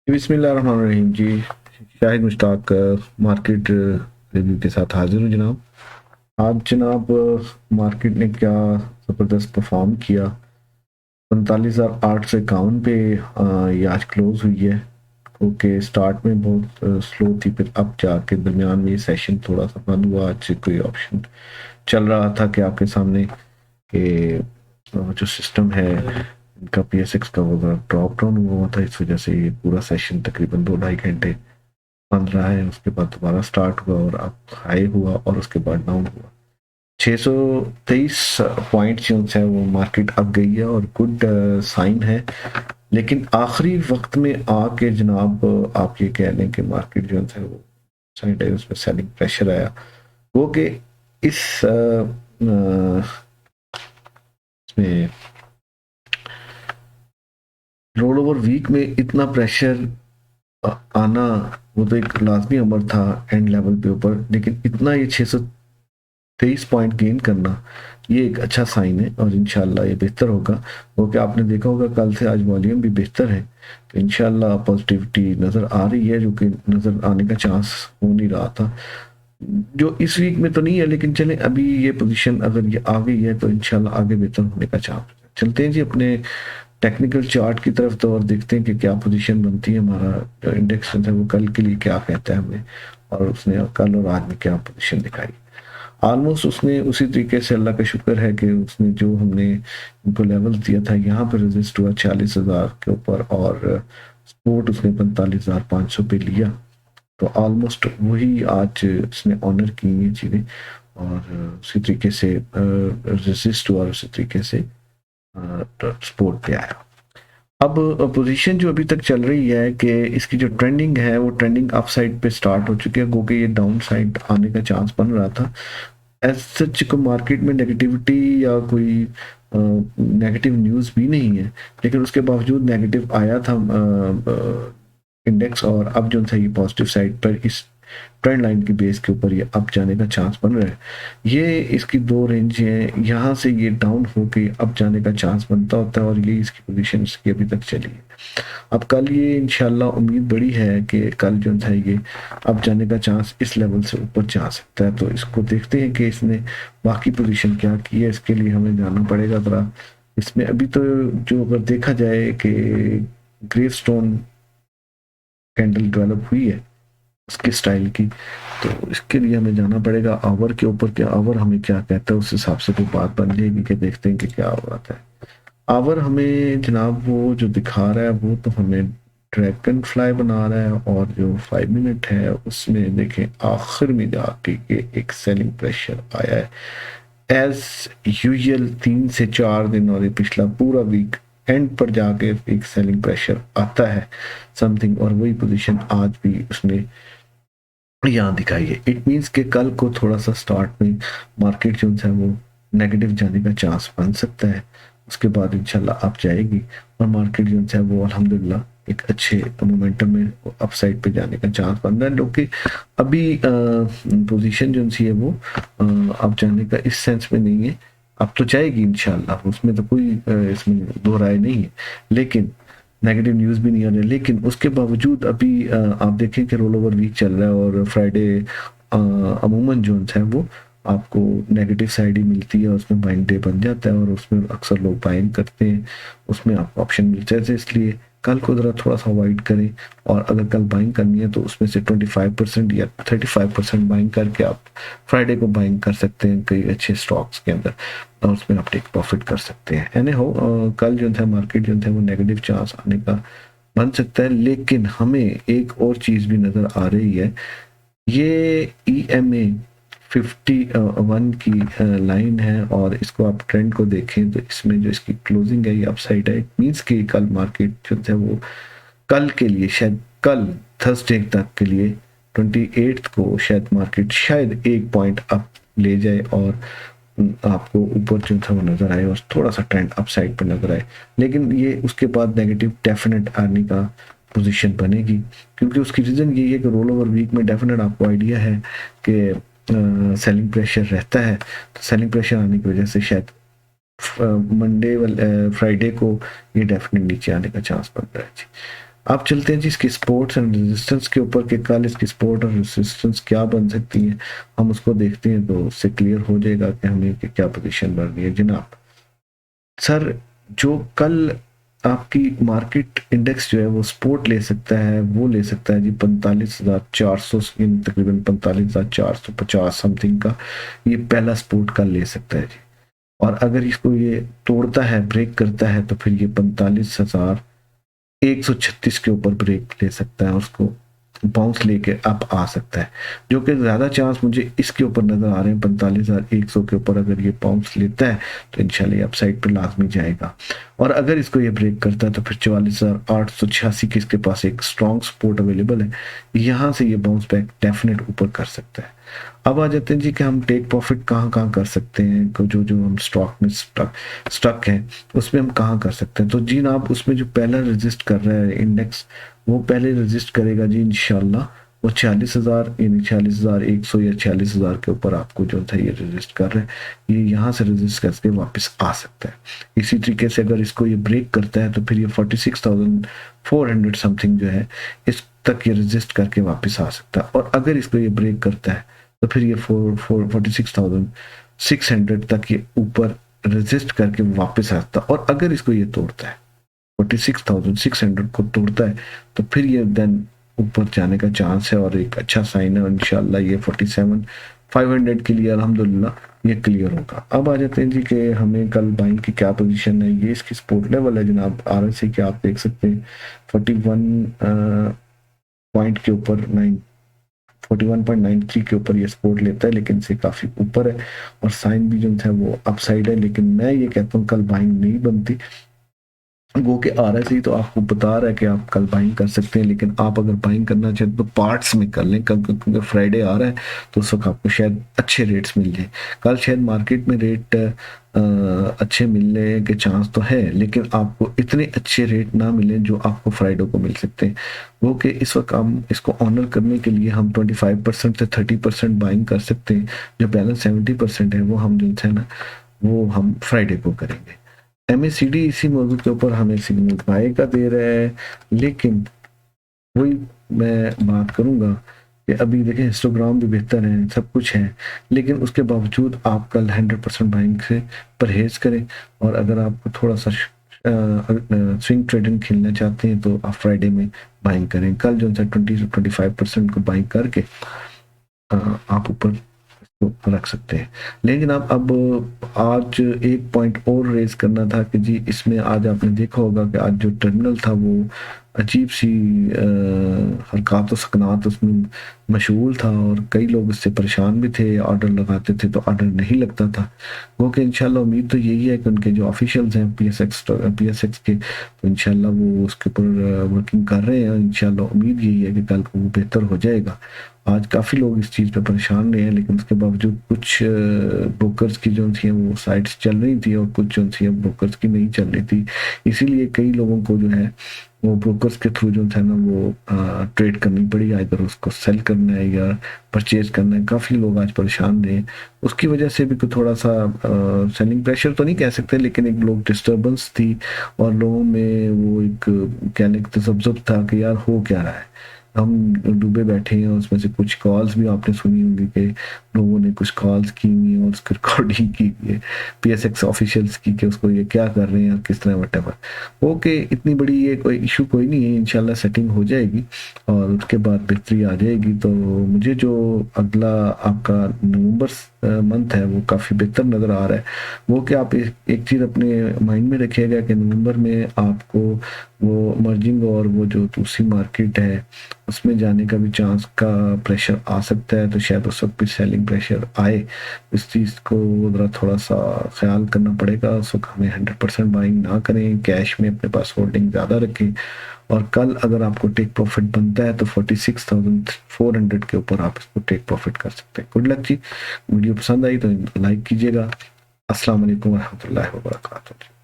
बिस्मिल्लाहिर्रहमानिर्रहीम जी। Shahid Mushtaq market review के साथ हाजिर हूँ जनाब। आज जनाब मार्केट ने क्या ज़बरदस्त परफॉर्म किया। 45,851 पे ये आज क्लोज हुई है। ओके, स्टार्ट में बहुत स्लो थी, फिर अब जाके दरमियान में ये सेशन थोड़ा सा बंद हुआ। आज से कोई ऑप्शन चल रहा था कि आपके सामने कि जो सिस्टम है इनका PSX का वो ड्रॉप डाउन हुआ था, इस वजह से ये पूरा सेशन तकरीबन 2-2.5 घंटे बंद रहा है। उसके बाद दोबारा स्टार्ट हुआ और अब हाई हुआ और उसके बाद डाउन हुआ। 623 पॉइंट जो है वो मार्केट अब गई है और गुड साइन है। लेकिन आखिरी वक्त में आके जनाब आप ये कह लें कि मार्केट जो है वो साइड है, उसमें सेलिंग प्रेशर आया। वो कि इस इसमें रोल ओवर वीक में इतना प्रेशर आना वो तो एक लाजमी अमर था एंड लेवल पे ऊपर, लेकिन इतना ये 623 पॉइंट गेन करना ये एक अच्छा साइन है और इंशाल्लाह ये बेहतर होगा। वो कि आपने देखा होगा कल से आज वॉल्यूम भी बेहतर है, तो इंशाल्लाह पॉजिटिविटी नज़र आ रही है, जो कि नज़र आने का चांस हो नहीं रहा था जो इस वीक में तो नहीं है। लेकिन चलें, अभी ये पोजीशन अगर ये आ गई है तो इंशाल्लाह आगे बेहतर होने का चांस। चलते हैं जी अपने टेक्निकल चार्ट की तरफ तो और देखते हैं कि क्या पोजीशन बनती है। हमारा जो इंडेक्स है वो कल के लिए क्या कहता है हमें, और उसने कल और आज में क्या पोजीशन दिखाई। ऑलमोस्ट उसने उसी तरीके से, अल्लाह का शुक्र है कि उसने जो हमने इनको लेवल दिया था यहाँ पर रेजिस्ट हुआ 40,000 के ऊपर और सपोर्ट उसने 45,500 पे लिया। तो ऑलमोस्ट वही आज उसने ऑनर की ये चीज़ें और उसी तरीके से रेजिस्ट हुआ और उसी तरीके से सपोर्ट पे आया। अब पोजीशन जो अभी तक चल रही है कि इसकी जो ट्रेंडिंग है वो ट्रेंडिंग अप साइड पे स्टार्ट हो चुकी है, क्योंकि ये डाउन साइड आने का चांस बन रहा था। एज सच को मार्केट में नेगेटिविटी या कोई नेगेटिव न्यूज़ भी नहीं है, लेकिन उसके बावजूद नेगेटिव आया था इंडेक्स, और अब जो था ये पॉजिटिव साइड पर इस ट्रेंड लाइन की बेस के ऊपर ये अप जाने का चांस बन रहा है। ये इसकी दो रेंज हैं, यहाँ से ये डाउन होके अप जाने का चांस बनता होता है और ये इसकी पोजीशन की अभी तक चली है। अब कल ये इंशाल्लाह उम्मीद बड़ी है कि कल जो है ये अप जाने का चांस इस लेवल से ऊपर जा सकता है। तो इसको देखते हैं कि इसने बाकी पोजीशन क्या की है। इसके लिए हमें जानना पड़ेगा ज़रा इसमें। अभी तो जो अगर देखा जाए कि ग्रेवस्टोन कैंडल डेवलप हुई है उसके स्टाइल की, तो इसके लिए हमें जाना पड़ेगा आवर के ऊपर कि आवर हमें क्या कहता है, उस हिसाब से कोई बात बन जाएगी कि देखते हैं कि क्या हो रहा है। आवर हमें जनाब वो जो दिखा रहा है वो तो हमें ड्रैगन फ्लाई बना रहा है, और जो 5 मिनट है उसमें देखें आखिर में जाके ये एक सेलिंग प्रेशर आया है एज यूजुअल 3 से 4 दिन, और ये पिछला पूरा वीक एंड पर जाके एक सेलिंग प्रेशर आता है समथिंग, और वही पोजीशन आज भी उसने यहाँ दिखाई है। इट मीन्स कि कल को थोड़ा सा स्टार्ट में मार्केट जो है वो नेगेटिव जाने का चांस बन सकता है, उसके बाद इंशाल्लाह अप जाएगी और मार्केट जो है वो अल्हम्दुलिल्लाह एक अच्छे मोमेंटम में अपसाइड पे जाने का चांस बन रहा है। जो कि अभी पोजीशन जो है वो अप जाने का इस सेंस में नहीं है। अब तो जाएगी इंशाल्लाह, उसमें तो कोई इसमें दो राय नहीं है, लेकिन नेगेटिव न्यूज़ भी नहीं आ रही। लेकिन उसके बावजूद अभी आप देखें कि रोल ओवर वीक चल रहा है और फ्राइडे अमूमन जो है वो आपको नेगेटिव साइड ही मिलती है, उसमें बाइंग डे बन जाता है और उसमें अक्सर लोग बाइंग करते हैं, उसमें आपको ऑप्शन मिलते हैं। इसलिए कल को ज़रा थोड़ा सा अवॉइड करें, और अगर कल बाइंग करनी है तो उसमें से 25% या 35% बाइंग करके आप फ्राइडे को बाइंग कर सकते हैं कई अच्छे स्टॉक्स के अंदर, और उसमें आप टेक प्रॉफिट कर सकते हैं। एनी हो, कल जो है मार्केट जो है वो नेगेटिव चांस आने का बन सकता है। लेकिन हमें एक और चीज़ भी नज़र आ रही है, ये EMA 51 की लाइन है, और इसको आप ट्रेंड को देखें तो इसमें जो इसकी क्लोजिंग है ये अपसाइड है। इट मीन्स कि कल मार्केट जो है वो कल के लिए शायद कल थर्सडे तक के लिए 28 को शायद मार्केट शायद 1 पॉइंट अप ले जाए और आपको ऊपर जो था वो नजर आए और थोड़ा सा ट्रेंड अप साइड पर नजर आए। लेकिन ये उसके बाद नेगेटिव डेफिनेट आने का पोजीशन बनेगी, क्योंकि उसकी रीज़न ये है कि रोल ओवर वीक में डेफिनेट आपको आइडिया है कि सेलिंग प्रेशर रहता है। तो सेलिंग प्रेशर आने की वजह से शायद मंडे फ्राइडे को ये डेफिनेट नीचे आने का चांस बन रहा है जी। आप चलते हैं जी इसकी सपोर्ट्स एंड रेजिस्टेंस के ऊपर कि कल इसकी सपोर्ट और रेजिस्टेंस क्या बन सकती है, हम उसको देखते हैं तो उससे क्लियर हो जाएगा कि हमें कि क्या पोजीशन बन रही है जनाब। सर जो कल आपकी मार्केट इंडेक्स जो है वो सपोर्ट ले सकता है, वो ले सकता है जी 45,400, तकरीबन 45,450 समथिंग का ये पहला सपोर्ट कल ले सकता है जी। और अगर इसको ये तोड़ता है, ब्रेक करता है, तो फिर ये 45,136 के ऊपर ब्रेक ले सकता है और उसको बाउंस लेके अप आ सकता है, जो कि ज्यादा चांस मुझे इसके ऊपर नजर आ रहे हैं। 45,100 के ऊपर अगर ये बाउंस लेता है तो इंशाल्लाह ये अपसाइड पे लाजमी जाएगा। और अगर इसको ये ब्रेक करता है तो फिर 44,886 की इसके पास एक स्ट्रॉन्ग सपोर्ट अवेलेबल है, यहाँ से ये बाउंस बैक डेफिनेट ऊपर कर सकता है। अब आ जाते हैं जी कि हम टेक प्रॉफिट कहाँ कहाँ कर सकते हैं, जो जो हम स्टॉक में स्टक है उसमें हम कहाँ कर सकते हैं। तो जी ना, आप उसमें जो पहला रजिस्ट कर रहा है इंडेक्स, वो पहले रजिस्ट करेगा जी इंशाल्लाह वो 46,000 यानी 46,100 या 46,000 के ऊपर आपको जो था ये रजिस्ट कर रहे हैं, ये यहाँ से रजिस्ट करके वापस आ सकता है। इसी तरीके से अगर इसको ये ब्रेक करता है तो फिर ये 46,400 समथिंग जो है इस तक ये रजिस्ट करके वापस आ सकता है। और अगर इसको ये ब्रेक करता है तो फिर ये 46,600 तक ये ऊपर रजिस्ट करके वापस आता है। और अगर इसको ये तोड़ता है 46,600 को तोड़ता है तो फिर ये देन ऊपर जाने का चांस है और एक अच्छा साइन है। इंशाल्लाह ये 47,500 के लिए अल्हम्दुलिल्लाह ये क्लियर होगा। अब आ जाते हैं जी कि हमें कल बाइंग की क्या पोजीशन है। ये इसकी सपोर्ट लेवल है जनाब आरएसआई के, आप देख सकते हैं 41 पॉइंट के ऊपर 41.93 के ऊपर ये सपोर्ट लेता है, लेकिन से काफी ऊपर है और साइन भी जो है वो अपसाइड है। लेकिन मैं ये कहता हूँ कल बाइंग नहीं बनती, वो कि आ रहा है सही तो आपको बता रहा है कि आप कल बाइंग कर सकते हैं, लेकिन आप अगर बाइंग करना चाहते तो पार्ट्स में कर लें कल, क्योंकि फ्राइडे आ रहा है तो उस वक्त आपको शायद अच्छे रेट्स मिल जाए। कल शायद मार्केट में रेट अच्छे मिलने के चांस तो है, लेकिन आपको इतने अच्छे रेट ना मिले जो आपको फ्राइडे को मिल सकते हैं। वो कि इस वक्त हम इसको ऑनर करने के लिए हम 25% से 30% बाइंग कर सकते हैं, जो बैलेंस 70% है वो हम जो है ना वो हम फ्राइडे को करेंगे। एमएसीडी इसी मौजूद के ऊपर हमें सिग्नल बाय का दे रहा है, लेकिन वही मैं बात करूंगा कि अभी देखें हिस्टोग्राम भी बेहतर है, सब कुछ है, लेकिन उसके बावजूद आप कल 100% बाइंग से परहेज करें। और अगर आपको थोड़ा सा स्विंग ट्रेडिंग खेलना चाहते हैं तो आप फ्राइडे में बाइंग करें। कल जो है 20 से 25% को बाइंग करके आप ऊपर तो रख सकते हैं। लेकिन आप अब आज एक पॉइंट और रेज करना था कि जी इसमें आज आपने देखा होगा कि आज जो टर्मिनल था वो अजीब सी हरकत सकनात उसमें मशगूल था और कई लोग इससे परेशान भी थे, ऑर्डर लगाते थे तो ऑर्डर नहीं लगता था। वो कि इंशाल्लाह उम्मीद तो यही है कि उनके जो ऑफिशियल्स हैं पीएसएक्स के, तो इंशाल्लाह वो उसके ऊपर वर्किंग कर रहे हैं। इंशाल्लाह उम्मीद यही है कि कल को वो बेहतर हो जाएगा। आज काफ़ी लोग इस चीज़ पे परेशान रहे हैं, लेकिन उसके बावजूद कुछ ब्रोकर्स की जो थी वो साइट्स चल रही थी और कुछ जो थी ब्रोकर्स की नहीं चल रही थी। इसीलिए कई लोगों को जो है वो ब्रोकर्स के थ्रू जो था ना वो ट्रेड करनी पड़ी, इधर उसको सेल करना है या परचेज करना है। काफ़ी लोग आज परेशान रहे, उसकी वजह से भी थोड़ा सा सेलिंग प्रेशर तो नहीं कह सकते, लेकिन एक लोग डिस्टर्बेंस थी और लोगों में वो एक कहने का तसब्जुब था कि यार हो क्या रहा है, हम डूबे बैठे हैं। उसमें से कुछ कॉल्स भी आपने सुनी होंगी कि लोगों ने कुछ कॉल्स की हुई हैं और उसकी रिकॉर्डिंग की है पीएसएक्स ऑफिशियल्स की कि उसको ये क्या कर रहे हैं और किस तरह वटेवर। ओके, इतनी बड़ी ये कोई इशू कोई नहीं है, इंशाल्लाह सेटिंग हो जाएगी और उसके बाद बेहतरी आ जाएगी। तो मुझे जो अगला आपका नवंबर मंथ है वो काफ़ी बेहतर नज़र आ रहा है। वो कि आप एक चीज़ अपने माइंड में रखिएगा कि नवंबर में आपको वो मर्जिंग और वो जो दूसरी मार्केट है उसमें जाने का भी चांस का प्रेशर आ सकता है, तो शायद उस वक्त भी सेलिंग प्रेशर आए। इस चीज़ को ज़रा थोड़ा सा ख्याल करना पड़ेगा। उस वक्त हमें 100% बाइंग ना करें, कैश में अपने पास होल्डिंग ज़्यादा रखें। और कल अगर आपको टेक प्रॉफिट बनता है तो 46,400 के ऊपर आप इसको टेक प्रॉफिट कर सकते हैं। गुड लक जी। वीडियो पसंद आई तो लाइक कीजिएगा। अस्सलाम वालेकुम रहमतुल्लाहि व बरकातहू।